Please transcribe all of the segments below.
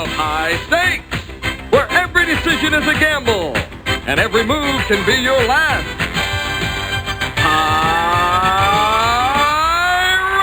of High Stakes, where every decision is a gamble and every move can be your last. High Rollers!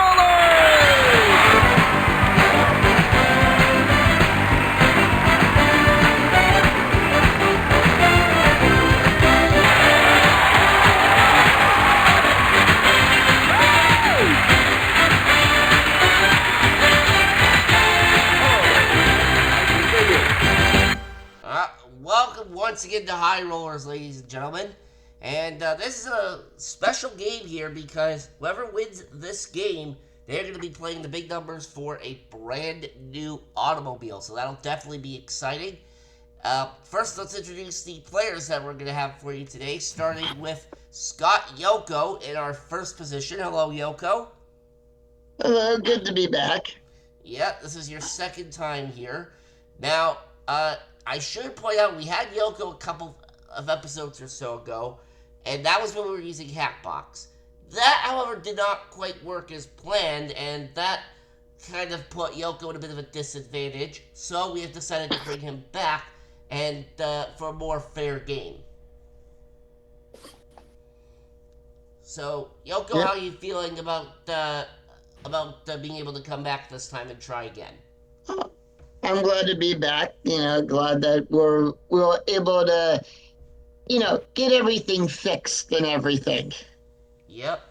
Welcome once again to High Rollers, ladies and gentlemen. And this is a special game here because whoever wins this game, they're going to be playing the big numbers for a brand new automobile. So that'll definitely be exciting. First, let's introduce the players that we're going to have for you today, starting with Scott Yoko in our first position. Hello, Yoko. Hello, good to be back. Yeah, this is your second time here. Now, I should point out we had Yoko a couple of episodes or so ago, and that was when we were using Hackbox. That, however, did not quite work as planned, and that kind of put Yoko in a bit of a disadvantage. So we have decided to bring him back and for a more fair game. So, Yoko, Yep. how are you feeling about being able to come back this time and try again? I'm glad to be back. Glad that we're able to, get everything fixed and everything. Yep.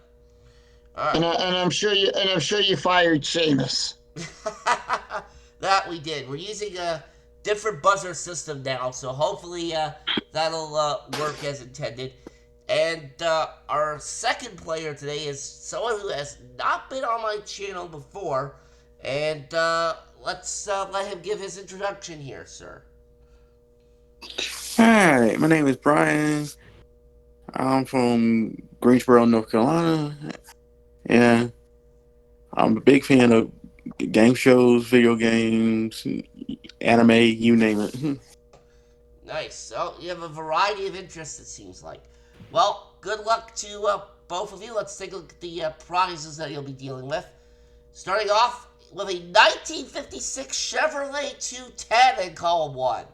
All And, right. I'm sure you fired Seamus. That we did. We're using a different buzzer system now, so hopefully that'll work as intended. And our second player today is someone who has not been on my channel before, and let's let him give his introduction here, sir. Hi, my name is Brian. I'm from Greensboro, North Carolina. Yeah, I'm a big fan of game shows, video games, anime, you name it. Nice. So you have a variety of interests, it seems like. Well, good luck to both of you. Let's take a look at the prizes that you'll be dealing with. Starting off with a 1956 Chevrolet 210 in column 1.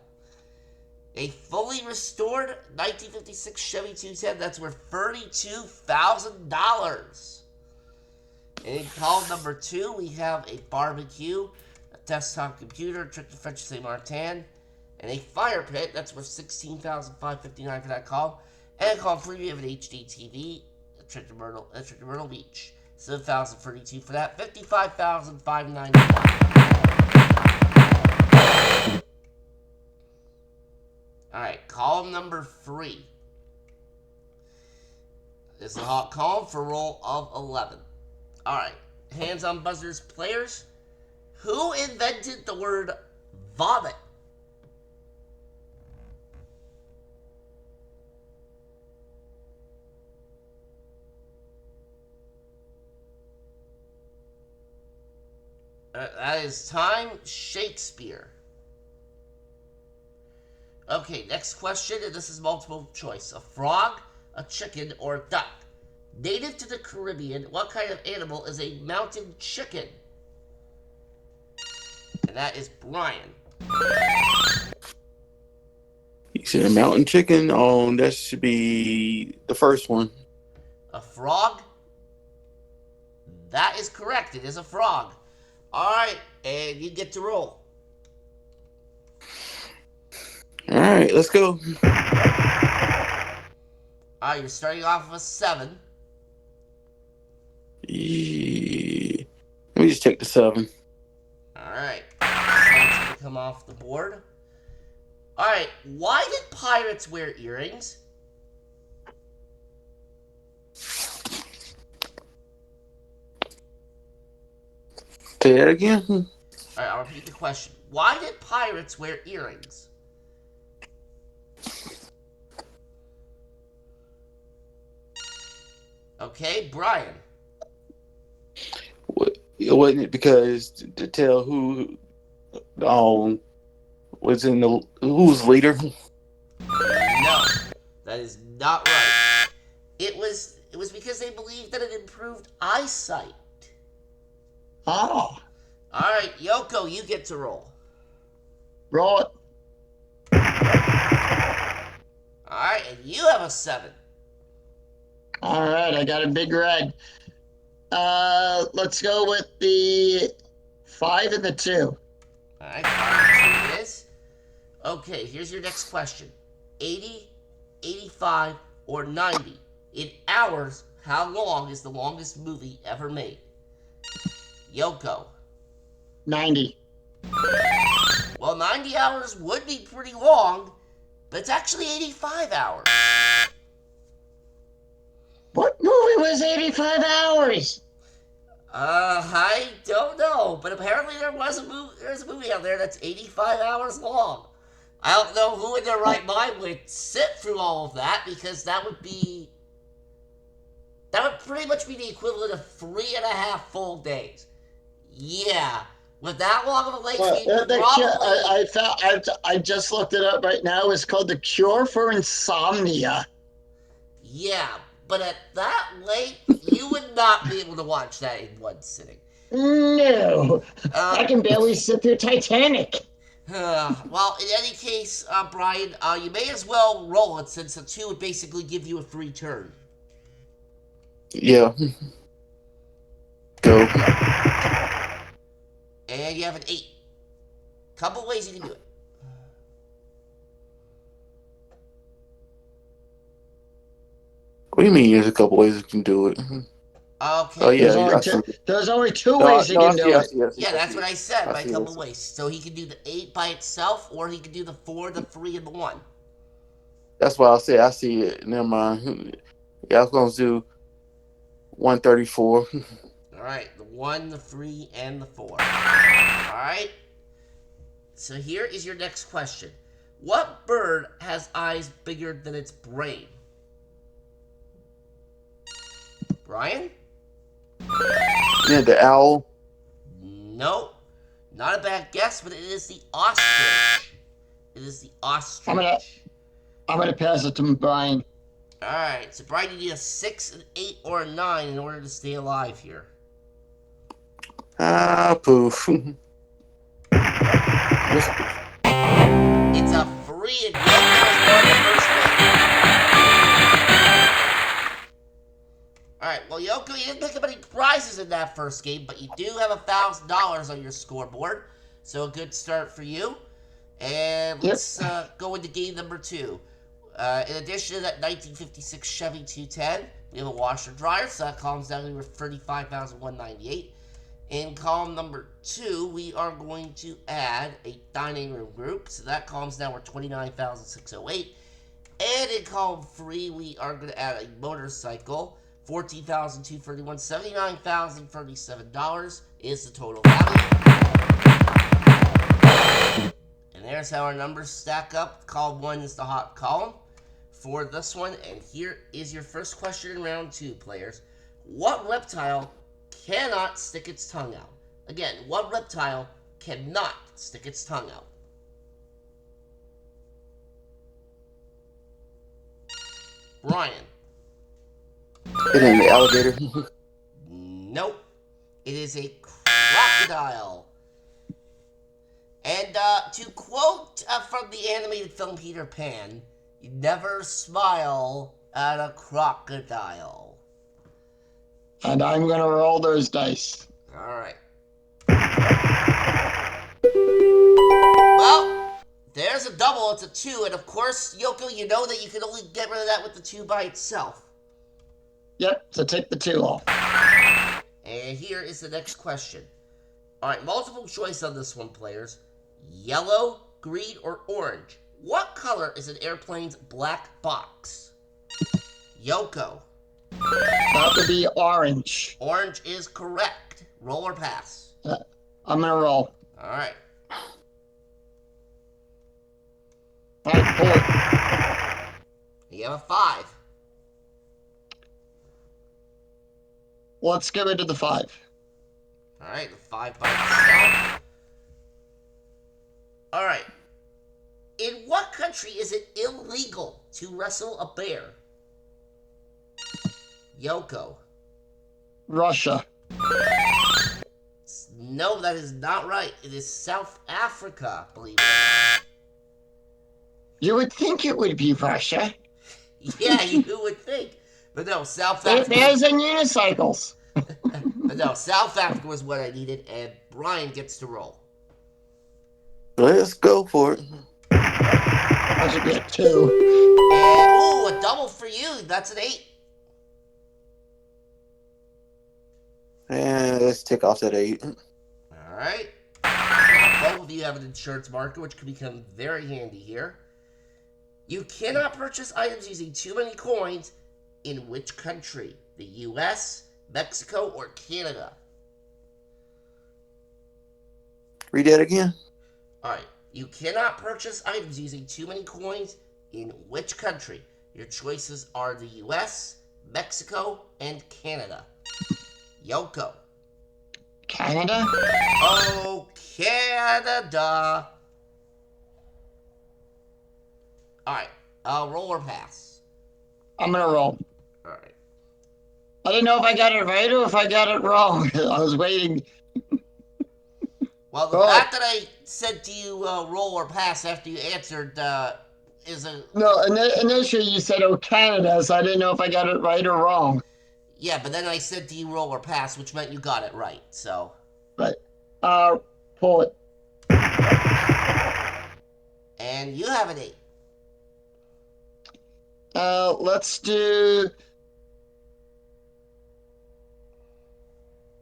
A fully restored 1956 Chevy 210 that's worth $32,000. In column number 2, we have a barbecue, a desktop computer, tractor French Saint Martin, and a fire pit that's worth $16,559 for that column. And in column 3, we have an HD TV, a tractor Myrtle Beach, $7,032 for that, $55,591. Alright, column number 3. This is a hot column for roll of 11. Alright, hands on buzzers, players. Who invented the word vomit? That is time, Shakespeare. Okay, next question, and this is multiple choice. A frog, a chicken, or a duck? Native to the Caribbean, what kind of animal is a mountain chicken? And that is Brian. You said a mountain chicken? Oh, that should be the first one. A frog? That is correct. It is a frog. Alright, and you get to roll. Alright, let's go. Alright, you're starting off with a 7. Yeah. Let me just check the 7. Alright. That's going to come off the board. Alright, why did pirates wear earrings? Say that again? Alright, I'll repeat the question. Why did pirates wear earrings? Okay, Brian. Wasn't it because to tell who was in the who's leader? No, that is not right. It was because they believed that it improved eyesight. Oh, All right, Yoko, you get to roll. Roll it. Alright, and you have a 7. All right, I got a big red. Let's go with the 5 and the 2. Alright, 5 it is. Okay, here's your next question. 80, 85, or 90? In hours, how long is the longest movie ever made? Yoko. 90. Well, 90 hours would be pretty long, but it's actually 85 hours. What movie was 85 hours? I don't know, but apparently there's a movie out there that's 85 hours long. I don't know who in their right mind would sit through all of that, because that would pretty much be the equivalent of 3.5 full days. Yeah, with that long of a late game, I just looked it up right now. It's called The Cure for Insomnia. Yeah, but at that late, you would not be able to watch that in one sitting. No, I can barely sit through Titanic. Well, in any case, Brian, you may as well roll it, since a 2 would basically give you a free turn. Yeah. Go. And you have an 8. Couple ways you can do it. What do you mean there's a couple ways you can do it? Okay. Oh, yeah. There's only two ways you can do it. Yeah, that's what I said, by a couple ways. So he can do the 8 by itself, or he can do the 4, the 3, and the 1. That's why I said I see it. Never mind. Yeah, I was going to do 134. Alright, the 1, the 3, and the 4. Alright? So here is your next question. What bird has eyes bigger than its brain? Brian? Yeah, the owl. Nope. Not a bad guess, but it is the ostrich. It is the ostrich. I'm gonna pass it to Brian. Alright, so Brian, you need a 6, an 8, or a 9 in order to stay alive here. Poof. It's a 3, and Yoko is going to first base. Alright, well, Yoko, you didn't pick up any prizes in that first game, but you do have $1,000 on your scoreboard, so a good start for you. And let's go into game number 2. In addition to that 1956 Chevy 210, we have a washer dryer, so that calms down to $35,198. In column number 2, we are going to add a dining room group, so that calms down to $29,608. And in column 3, we are going to add a motorcycle. $14,231, $79,037 is the total value. And there's how our numbers stack up. Column 1 is the hot column for this one. And here is your first question in round 2, players. What reptile cannot stick its tongue out? Again, what reptile cannot stick its tongue out? Brian. It ain't the alligator. Nope. It is a crocodile. And to quote from the animated film Peter Pan, you never smile at a crocodile. And I'm gonna roll those dice. Alright. Well, there's a double, it's a 2, and of course, Yoko, you know that you can only get rid of that with the 2 by itself. Yep, so take the 2 off. And here is the next question. Alright, multiple choice on this one, players. Yellow, green, or orange? What color is an airplane's black box? Yoko. That would be orange. Orange is correct. Roll or pass? I'm gonna roll. Alright. Alright, pull it. You have a 5. Let's get rid of the 5. Alright, the 5 by itself. Alright. In what country is it illegal to wrestle a bear? Yoko. Russia. No, that is not right. It is South Africa, believe it or not. You would think it would be Russia. Yeah, you would think. But no, South Africa. There's in unicycles. But no, South Africa was what I needed, and Brian gets to roll. Let's go for it. I should get 2. And, ooh, a double for you. That's an 8. And let's take off that 8. All right. Both of you have an insurance marker, which can become very handy here. You cannot purchase items using too many coins in which country? The U.S., Mexico, or Canada? Read that again. All right. You cannot purchase items using too many coins in which country? Your choices are the U.S., Mexico, and Canada. Yoko. Canada? Oh, Canada. All right. Roll or pass? I'm gonna roll. All right. I didn't know if I got it right or if I got it wrong. I was waiting. Well, the Roll. fact that I said to you roll or pass after you answered is a... No, initially you said, oh, Canada, so I didn't know if I got it right or wrong. Yeah, but then I said to you roll or pass, which meant you got it right, so... But, pull it. And you have an 8. Let's do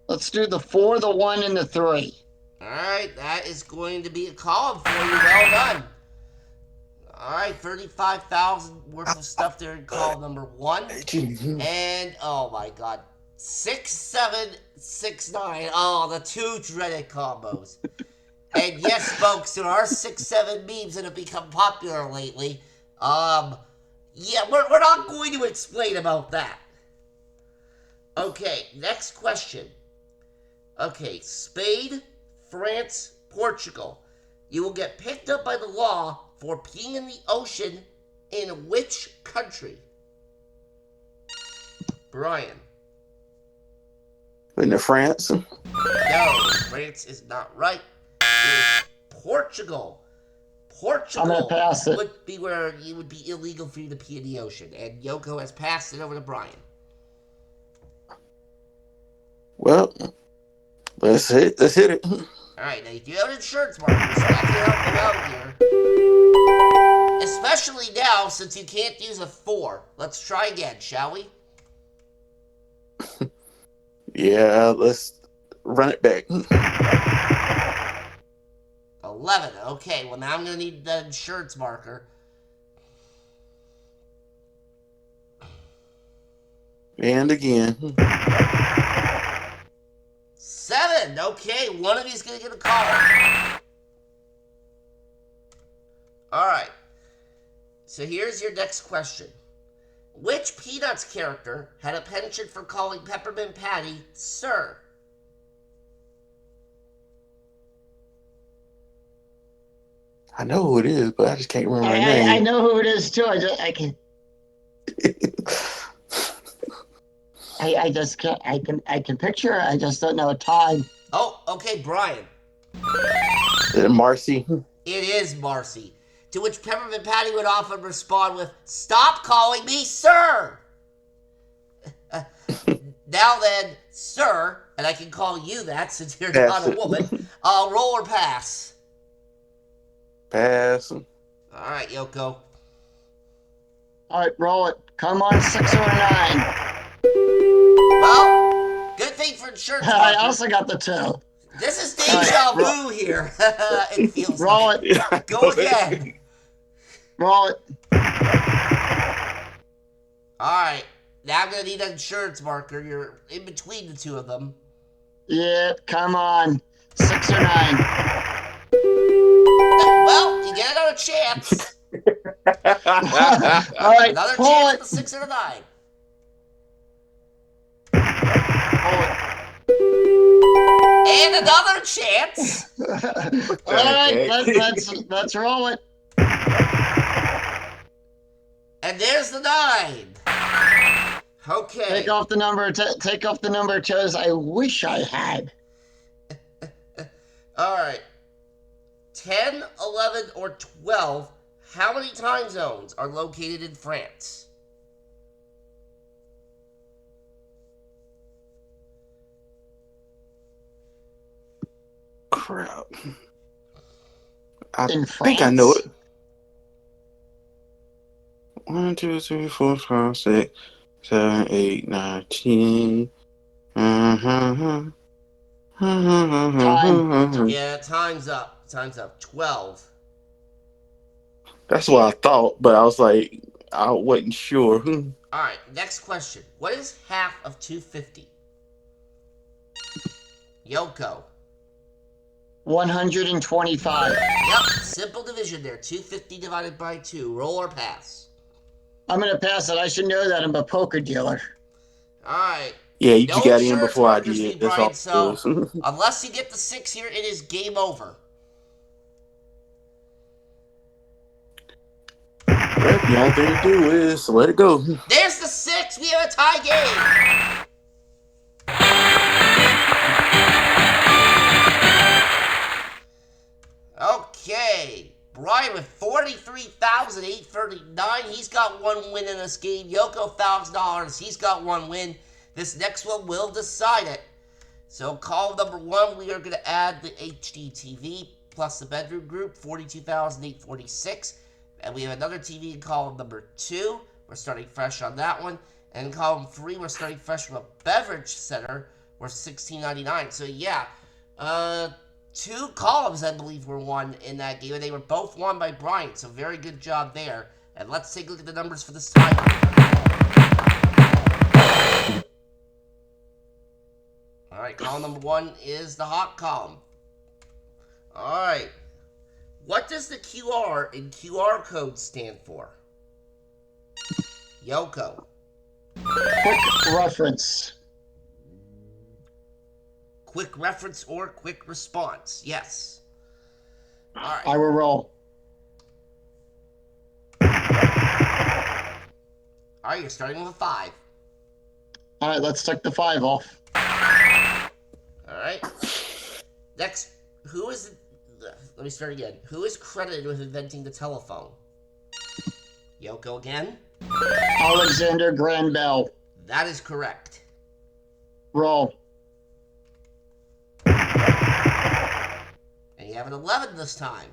the 4, the 1, and the 3. Alright, that is going to be a column for you. Well done. Alright, 35,000 worth of stuff there in column number 1. And, oh my god, 6, 7, 6, 9. Oh, the 2 dreaded combos. And yes, folks, there are 6, 7 memes that have become popular lately. Yeah, we're not going to explain about that. Okay, next question. Okay, Spain, France, Portugal. You will get picked up by the law for peeing in the ocean in which country? Brian. In France. No, France is not right. It is Portugal. I'm gonna pass it. Would be where it would be illegal for you to pee in the ocean. And Yoko has passed it over to Brian. Well, let's hit it. Alright, now you do have an insurance marker, so that can help you out here. Especially now, since you can't use a 4. Let's try again, shall we? Yeah, let's run it back. 11. Okay, well now I'm going to need the insurance marker. And again. 7. Okay, one of you is going to get a call. Alright. So here's your next question. Which Peanuts character had a penchant for calling Peppermint Patty Sir? I know who it is, but I just can't remember her name. I know who it is too. I can. I just can't. I can picture her. I just don't know a time. Oh, okay, Brian. Marcy. It is Marcy. To which Peppermint Patty would often respond with, "Stop calling me sir!" Now then, sir, and I can call you that since you're not a woman, roll or pass? Pass. Alright, Yoko. All right, roll it. Come on, 6 or 9. Well, good thing for insurance. I also got the 2. This is deja vu here. It feels Roll like. it. Go again. Roll it. Alright. Now I'm going to need an insurance marker. You're in between the two of them. Yep, come on. 6 or 9. Well, you get another chance. All right, Another pull chance it. at the 6 or the 9. Pull it. And another chance. All right, let's roll it. And there's the 9. Okay. Take off the number. Take off the number chose. I wish I had. All right. 10, 11, or 12 How many time zones are located in France? Crap. I In think I know France? it. 1, 2, 3, 4, 5, 6, 7, 8, 9, 10. Time. Yeah, time's up. Time's up. 12. That's what I thought, but I was like, I wasn't sure. Alright, next question. What is half of 250? Yoko. 125. Yep, simple division there. 250 divided by 2. Roll or pass? I'm going to pass it. I should know that. I'm a poker dealer. Alright. Yeah, you No got in insurance before I markers for you, did. That's Brian, all it so was. unless you get the 6 here, it is game over. Yep, the only thing to do is let it go. There's the 6! We have a tie game! Okay. Brian with 43,839. He's got one win in this game. Yoko $1,000. He's got one win. This next one will decide it. So column number 1, we are going to add the HD TV plus the bedroom group, 42,846. And we have another TV in column number 2. We're starting fresh on that one. And in column 3, we're starting fresh from a beverage center. We're $16.99. So yeah, 2 columns, I believe, were won in that game, and they were both won by Brian, so very good job there. And let's take a look at the numbers for this time. Alright, column number 1 is the hot column. Alright. What does the QR in QR code stand for? Yoko. Quick reference. Quick reference or quick response. Yes. Alright. I will roll. Alright, you're starting with a 5. All right, let's take the 5 off. Alright. Next, who is... Let me start again. Who is credited with inventing the telephone? Yoko again? Alexander Graham Bell. That is correct. Roll. And you have an 11 this time.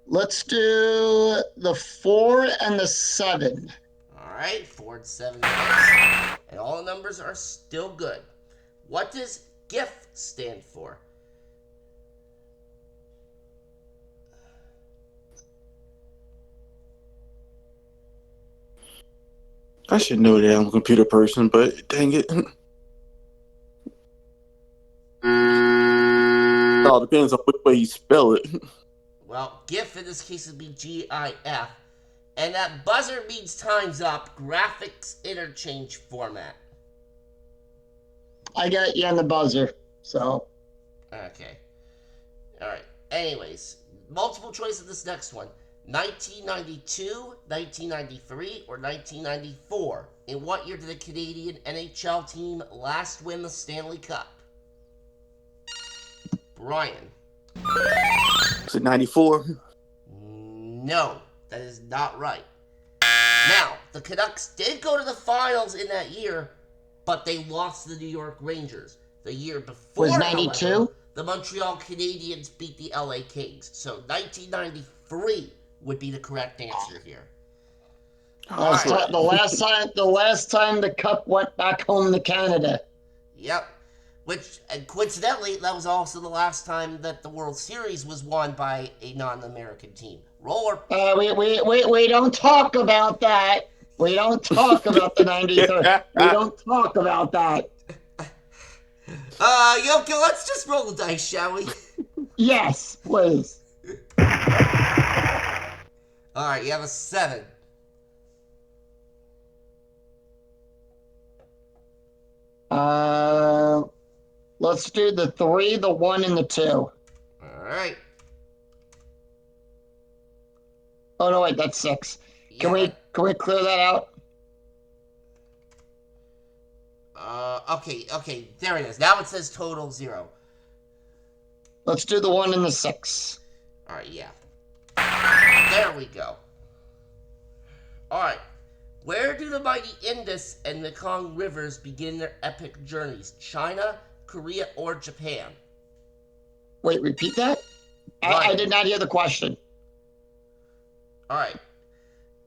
Let's do the 4 and the 7. Alright, 4 and 7 and all the numbers are still good. What does GIF stand for? I should know that I'm a computer person, but dang it. It all depends on which way you spell it. Well, GIF in this case would be GIF. And that buzzer means time's up. Graphics interchange format. I got you on the buzzer, so. Okay. Alright. Anyways, multiple choice of this next one. 1992, 1993, or 1994. In what year did the Canadian NHL team last win the Stanley Cup? Brian. Is it 94? No, that is not right. Now, the Canucks did go to the finals in that year, but they lost to the New York Rangers. The year before, Was 92? however, the Montreal Canadiens beat the LA Kings. So 1993 would be the correct answer here. Alright. The last time the cup went back home to Canada. Yep. Which, and coincidentally, that was also the last time that the World Series was won by a non-American team. Roller. We don't talk about that. We don't talk about the 93. We don't talk about that. Yoko, let's just roll the dice, shall we? Yes, please. Alright, you have a 7. Let's do the 3, the 1, and the 2. Alright. Oh no, wait, that's 6. Can we clear that out? Okay, there it is. Now it says total 0. Let's do the 1 and the 6. All right, yeah. There we go. All right. Where do the mighty Indus and Mekong rivers begin their epic journeys? China, Korea, or Japan? Wait, repeat that? I did not hear the question. All right.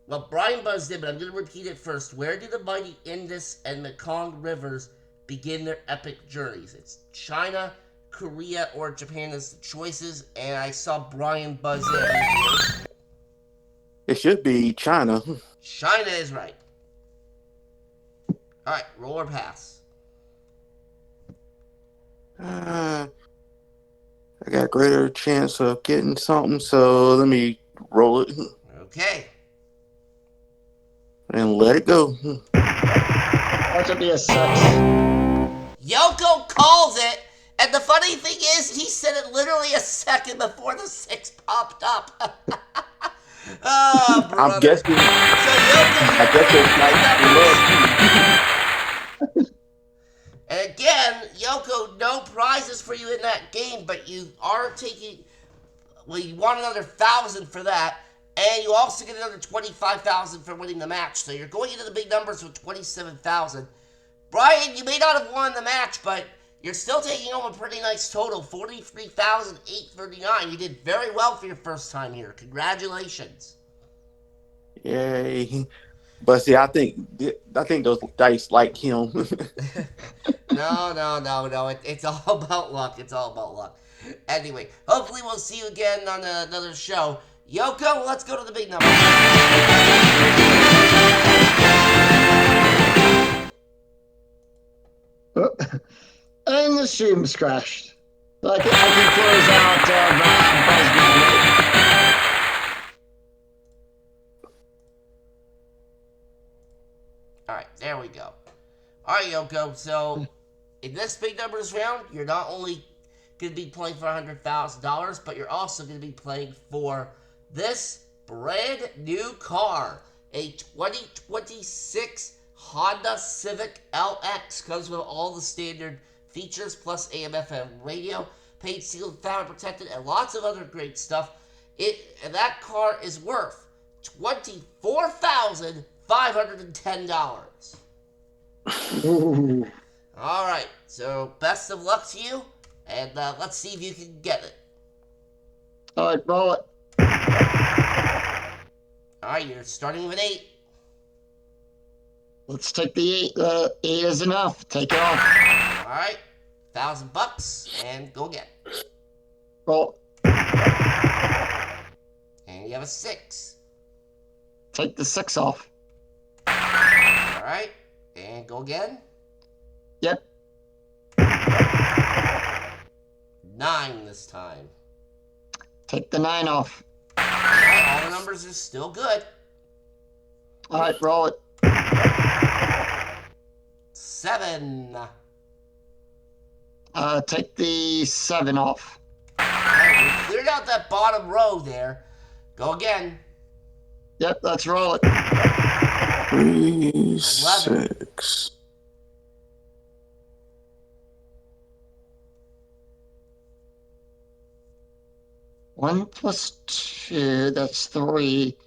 Well, Brian buzzed in, but I'm going to repeat it first. Where do the mighty Indus and Mekong rivers begin their epic journeys? It's China, Korea, or Japan as the choices, and I saw Brian buzz in. It should be China. China is right. All right, roll or pass. I got a greater chance of getting something, so let me roll it Okay. and let it go. That should be a 6. Yoko calls it, and the funny thing is, he said it literally a second before the 6 popped up. Oh, brother. I'm guessing. So Yoko, I guess it's like love. and again, Yoko, no prizes for you in that game, but you are taking. Well, you want another 1,000 for that, and you also get another 25,000 for winning the match. So you're going into the big numbers with 27,000. Brian, you may not have won the match, but you're still taking home a pretty nice total, 43,839. You did very well for your first time here. Congratulations. Yay! But see, I think those dice like him. No. It's all about luck. It's all about luck. Anyway, hopefully we'll see you again on another show. Yoko, let's go to the big number. And the stream's crashed. I can close out Alright, there we go. Alright, Yoko, so in this big numbers round, you're not only going to be playing for $100,000, but you're also going to be playing for this brand new car. A 2026 Honda Civic LX. Comes with all the standard features, plus AM/FM radio, paint, sealed, family protected, and lots of other great stuff. That car is worth $24,510. Ooh. All right, so best of luck to you, and let's see if you can get it. All right, roll it. All right, you're starting with 8. Let's take the 8. 8 is enough. Take it off. All right, $1,000, and go again. Roll. And you have a 6. Take the 6 off. All right, and go again. Yep. 9 this time. Take the 9 off. All right, all the numbers are still good. All right, roll it. 7. Take the 7 off. All right, we cleared out that bottom row there. Go again. Yep, let's roll it. 3, 6. 1 plus 2, that's 3.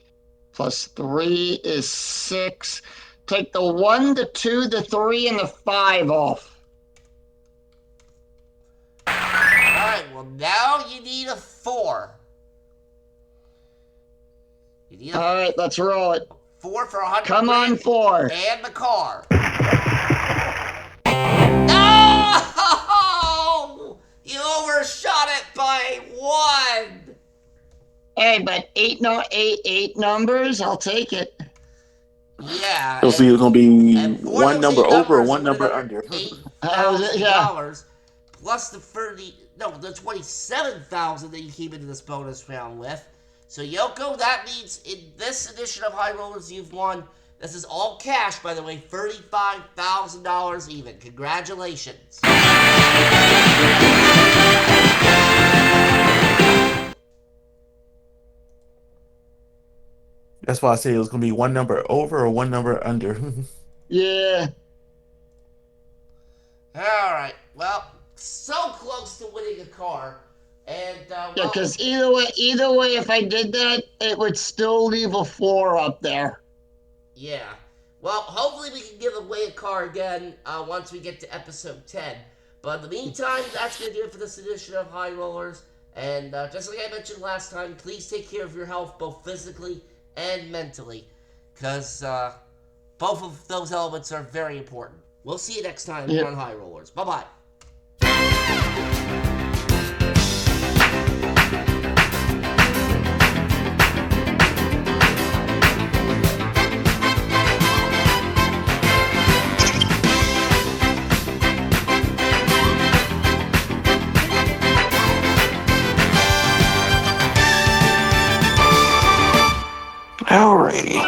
Plus 3 is 6. Take the 1, the 2, the 3, and the 5 off. Alright, well now you need a 4. You need a Alright, let's roll it. 4 for 100. Come on, 4. And the car. No! You overshot it by 1. Hey, but 8 numbers, I'll take it. Yeah. So see, it's gonna be and for one those number 8 over or numbers, one you number win under. $8,000 plus the the 27,000 that you came into this bonus round with. So Yoko, that means in this edition of High Rollers you've won. This is all cash, by the way, $35,000 even. Congratulations. That's why I say it was gonna be one number over or one number under. Yeah. All right. Well, so close to winning a car. And Yeah, well, because either way, if I did that, it would still leave a 4 up there. yeah. Well, hopefully we can give away a car again once we get to episode 10. But in the meantime, that's going to do it for this edition of High Rollers. And just like I mentioned last time, please take care of your health both physically and mentally. Because both of those elements are very important. We'll see you next time here Yep. on High Rollers. Bye-bye. Alrighty.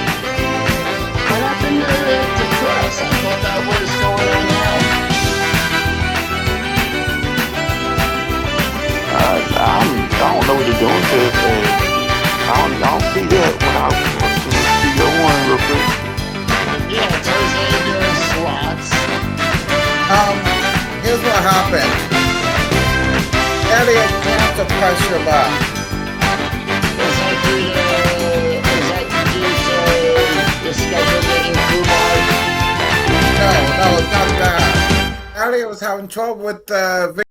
What happened to Chris? I thought that was going on now. I don't know what you're doing to it. I don't see that when I see your one real quick. Yeah, it's Jose doing slots. Here's what happened. Elliot can't press your button. Is that due to the schedule getting too hard? No, it's not that. Elliot was having trouble with the